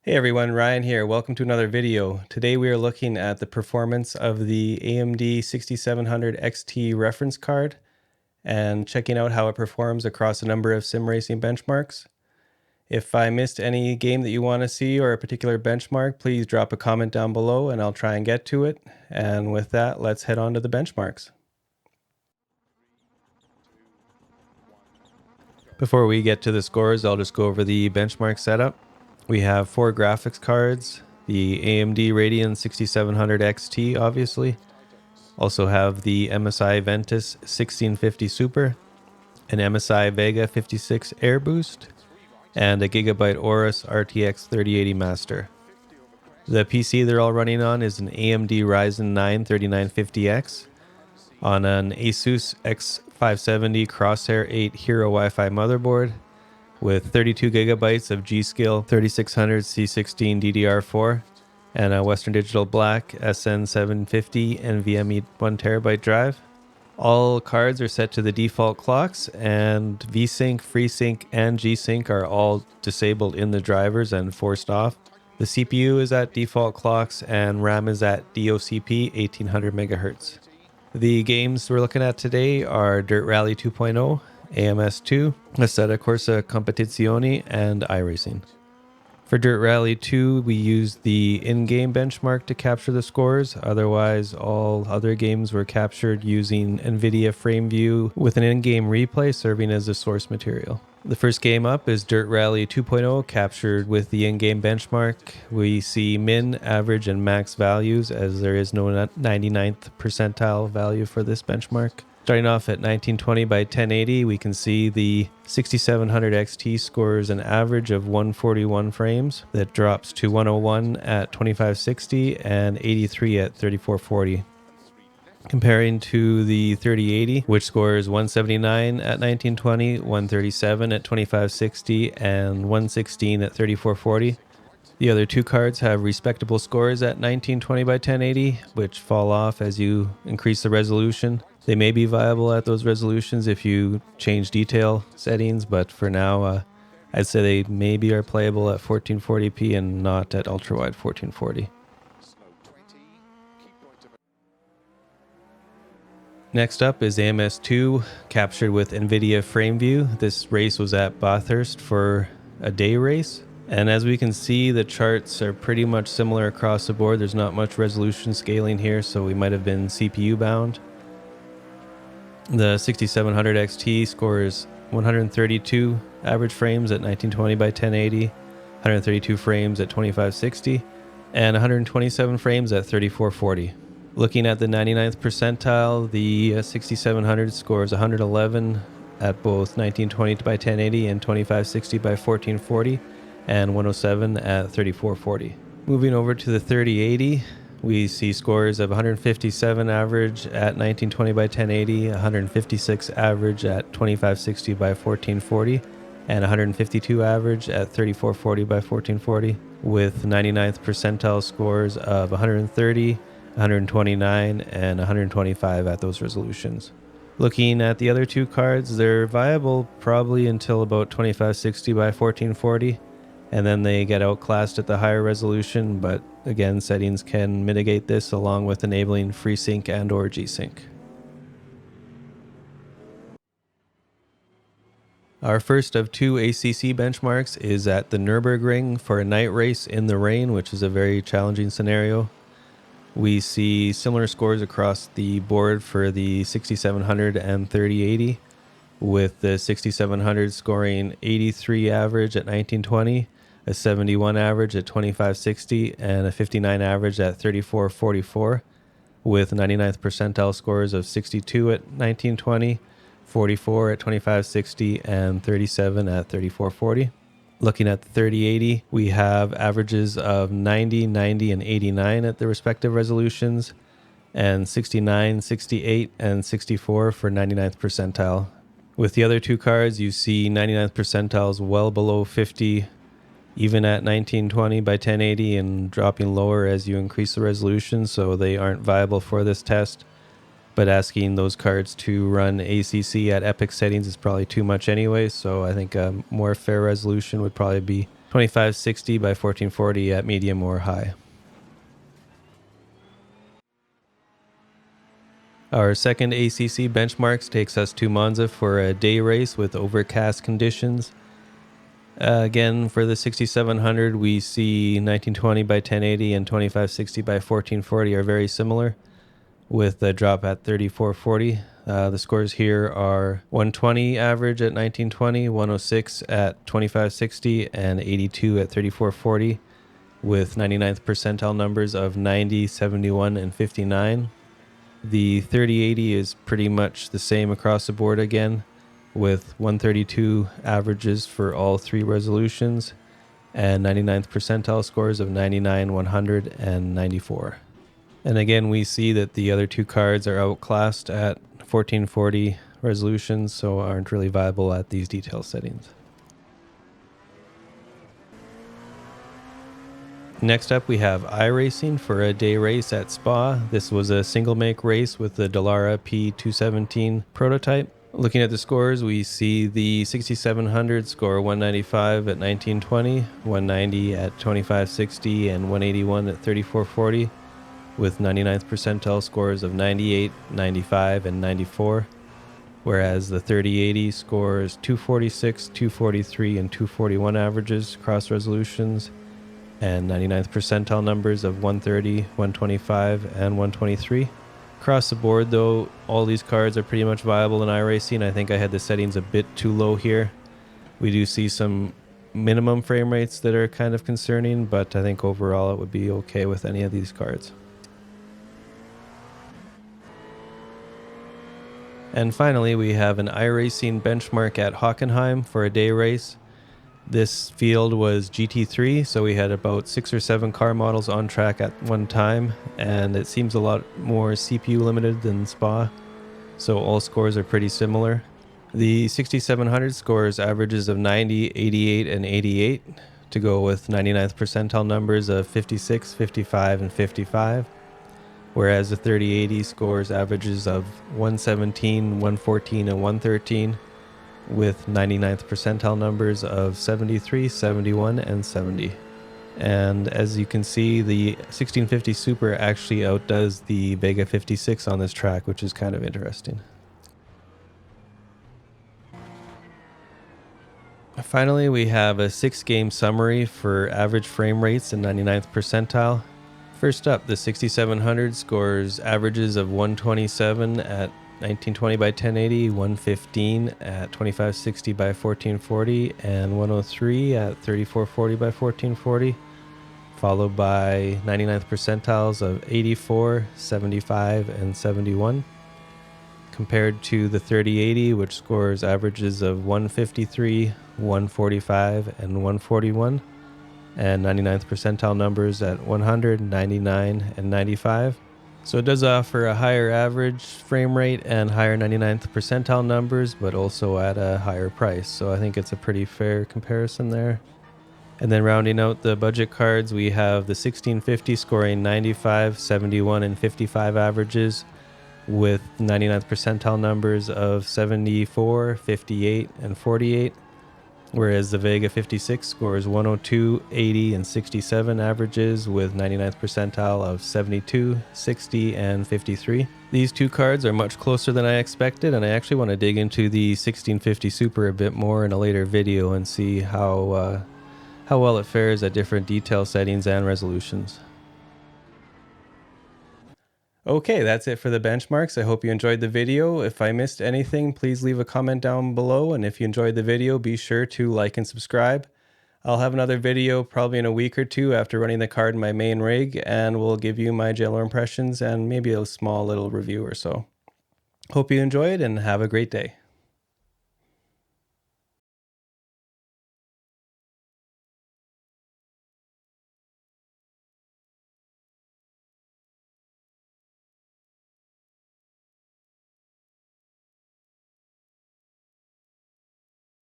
Hey everyone, Ryan here. Welcome to another video. Today we are looking at the performance of the AMD 6700 XT reference card and checking out how it performs across a number of sim racing benchmarks. If I missed any game that you want to see or a particular benchmark, please drop a comment down below and I'll try and get to it. And with that, let's head on to the benchmarks. Before we get to the scores, I'll just go over the benchmark setup. We have 4 graphics cards, the AMD Radeon 6700 XT obviously. Also have the MSI Ventus 1650 Super, an MSI Vega 56 Air Boost, and a Gigabyte Aorus RTX 3080 Master. The PC they're all running on is an AMD Ryzen 9 3950X on an Asus X570 Crosshair 8 Hero Wi-Fi motherboard with 32 gigabytes of G.Skill 3600 C16 DDR4 and a Western Digital Black SN750 NVMe 1TB drive. All cards are set to the default clocks, and VSync, FreeSync, and G-Sync are all disabled in the drivers and forced off. The CPU is at default clocks and RAM is at DOCP 1800 MHz. The games we're looking at today are Dirt Rally 2.0, AMS2, Assetto Corsa Competizione, and iRacing. For Dirt Rally 2, we used the in-game benchmark to capture the scores. Otherwise, all other games were captured using Nvidia FrameView with an in-game replay serving as the source material. The first game up is Dirt Rally 2.0, captured with the in-game benchmark. We see min, average, and max values as there is no 99th percentile value for this benchmark. Starting off at 1920 by 1080, we can see the 6700 XT scores an average of 141 frames. That drops to 101 at 2560 and 83 at 3440. Comparing to the 3080, which scores 179 at 1920, 137 at 2560, and 116 at 3440. The other two cards have respectable scores at 1920 by 1080, which fall off as you increase the resolution. They may be viable at those resolutions if you change detail settings, but for now, I'd say they maybe are playable at 1440p and not at ultra-wide 1440. Next up is AMS2, captured with Nvidia FrameView. This race was at Bathurst for a day race. And as we can see, the charts are pretty much similar across the board. There's not much resolution scaling here, so we might have been CPU bound. The 6700 XT scores 132 average frames at 1920 by 1080, 132 frames at 2560, and 127 frames at 3440. Looking at the 99th percentile, the 6700 scores 111 at both 1920 by 1080 and 2560 by 1440, and 107 at 3440. Moving over to the 3080, we see scores of 157 average at 1920 by 1080, 156 average at 2560 by 1440, and 152 average at 3440 by 1440, with 99th percentile scores of 130, 129, and 125 at those resolutions. Looking at the other two cards, they're viable probably until about 2560 by 1440, and then they get outclassed at the higher resolution, but again, settings can mitigate this along with enabling FreeSync and or G-Sync. Our first of two ACC benchmarks is at the Nürburgring for a night race in the rain, which is a very challenging scenario. We see similar scores across the board for the 6700 and 3080, with the 6700 scoring 83 average at 1920, a 71 average at 2560, and a 59 average at 3444, with 99th percentile scores of 62 at 1920, 44 at 2560, and 37 at 3440. Looking at the 3080, we have averages of 90, 90, and 89 at the respective resolutions, and 69, 68, and 64 for 99th percentile. With the other two cards, you see 99th percentiles well below 50, even at 1920 by 1080, and dropping lower as you increase the resolution, so they aren't viable for this test. But asking those cards to run ACC at epic settings is probably too much anyway, so I think a more fair resolution would probably be 2560 by 1440 at medium or high. Our second ACC benchmarks takes us to Monza for a day race with overcast conditions. Again, for the 6700, we see 1920 by 1080 and 2560 by 1440 are very similar, with a drop at 3440. The scores here are 120 average at 1920, 106 at 2560, and 82 at 3440, with 99th percentile numbers of 90, 71, and 59. The 3080 is pretty much the same across the board again, with 132 averages for all three resolutions and 99th percentile scores of 99, 100, and 94. And again, we see that the other two cards are outclassed at 1440 resolutions, so aren't really viable at these detail settings. Next up, we have iRacing for a day race at Spa. This was a single make race with the Dallara P217 prototype. Looking at the scores, we see the 6700 score 195 at 1920, 190 at 2560, and 181 at 3440, with 99th percentile scores of 98, 95, and 94. Whereas the 3080 scores 246, 243, and 241 averages across resolutions, and 99th percentile numbers of 130, 125, and 123. Across the board, though, all these cards are pretty much viable in iRacing. I think I had the settings a bit too low here. We do see some minimum frame rates that are kind of concerning, but I think overall it would be okay with any of these cards. And finally, we have an iRacing benchmark at Hockenheim for a day race. This field was GT3, so we had about 6 or 7 car models on track at one time, and it seems a lot more CPU limited than Spa, so all scores are pretty similar. The 6700 scores averages of 90, 88, and 88 to go with 99th percentile numbers of 56, 55, and 55, whereas the 3080 scores averages of 117, 114, and 113, with 99th percentile numbers of 73, 71, and 70. And as you can see, the 1650 Super actually outdoes the Vega 56 on this track, which is kind of interesting. Finally, we have a 6-game summary for average frame rates and 99th percentile. First up, the 6700 scores averages of 127 at 1920 by 1080, 115 at 2560 by 1440, and 103 at 3440 by 1440, followed by 99th percentiles of 84, 75, and 71, compared to the 3080, which scores averages of 153, 145, and 141, and 99th percentile numbers at 100, 99, and 95. So it does offer a higher average frame rate and higher 99th percentile numbers, but also at a higher price. So I think it's a pretty fair comparison there. And then rounding out the budget cards, we have the 1650 scoring 95, 71, and 55 averages, with 99th percentile numbers of 74, 58, and 48. Whereas the Vega 56 scores 102, 80, and 67 averages, with 99th percentile of 72, 60, and 53. These two cards are much closer than I expected, and I actually want to dig into the 1650 Super a bit more in a later video and see how well it fares at different detail settings and resolutions. Okay, that's it for the benchmarks. I hope you enjoyed the video. If I missed anything, please leave a comment down below. And if you enjoyed the video, be sure to like and subscribe. I'll have another video probably in a week or two after running the card in my main rig, and we'll give you my jailer impressions and maybe a small little review or so. Hope you enjoyed and have a great day.